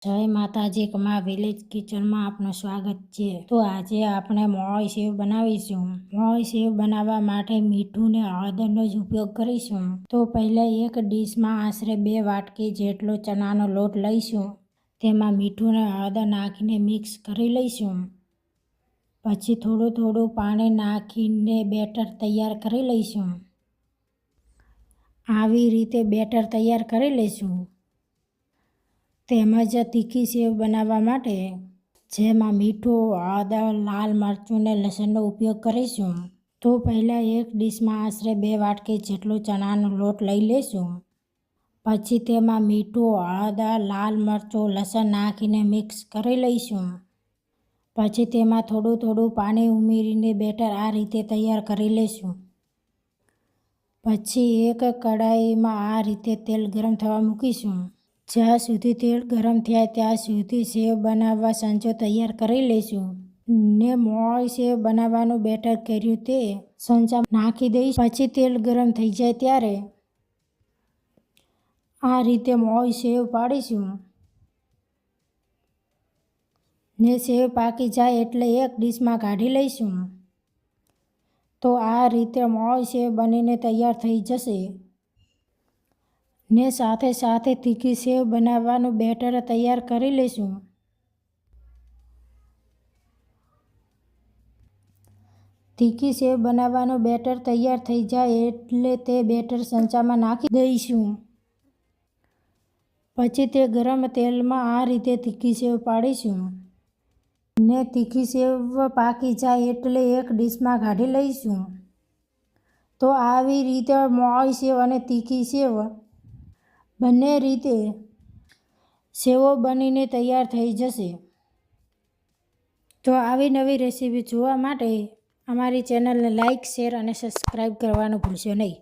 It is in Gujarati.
જય માતાજી કમા વિલેજ કિચનમાં આપનું સ્વાગત છે। તો આજે આપણે મોળી સેવ બનાવીશું। મોળી સેવ બનાવવા માટે મીઠું ને હળદરનો જ ઉપયોગ કરીશું। તો પહેલા એક ડીશમાં આશરે 2 વાટકી જેટલો ચણાનો લોટ લઈશું। તેમાં મીઠું ને હળદર નાખીને મિક્સ કરી લઈશું। પછી થોડું પાણી નાખીને બેટર તૈયાર કરી લઈશું। આવી રીતે બેટર તૈયાર કરી લઈશું। તેમજ તીખી સેવ બનાવવા માટે જેમાં મીઠું, હળદર, લાલ મરચું ને લસણનો ઉપયોગ કરીશું। તો પહેલાં એક ડીશમાં આશરે 2 વાટકી જેટલો ચણાનો લોટ લઈ લેશું। પછી તેમાં મીઠું, હળદર, લાલ મરચું, લસણ નાખીને મિક્સ કરી લઈશું। પછી તેમાં થોડું પાણી ઉમેરીને બેટર આ રીતે તૈયાર કરી લઈશું। પછી એક કઢાઈમાં આ રીતે તેલ ગરમ થવા મૂકીશું। જ્યાં સુધી તેલ ગરમ થાય ત્યાં સુધી સેવ બનાવવા સંચો તૈયાર કરી લઈશું। ને મોળી સેવ બનાવવાનું બેટર કર્યું તે સંચા નાખી દઈશું। પછી તેલ ગરમ થઈ જાય ત્યારે આ રીતે મોળી સેવ પાડીશું। ને સેવ પાકી જાય એટલે એક ડીશમાં કાઢી લઈશું। તો આ રીતે મોળી સેવ બનીને તૈયાર થઈ જશે। ને સાથે તીખી સેવ બનાવવાનું બેટર તૈયાર કરી લઈશું। તીખી સેવ બનાવવાનું બેટર તૈયાર થઈ જાય એટલે તે બેટર સંચામાં નાખી દઈશું। પછી તે ગરમ તેલમાં આ રીતે તીખી સેવ પાડીશું। ને તીખી સેવ પાકી જાય એટલે એક ડીશમાં કાઢી લઈશું। તો આવી રીતે મોળી સેવ અને તીખી સેવ બંને રીતે સેવો બનીને તૈયાર થઈ જશે। તો આવી નવી રેસીપી જોવા માટે અમારી ચેનલને લાઇક, શેર અને સબસ્ક્રાઈબ કરવાનું ભૂલશો નહીં।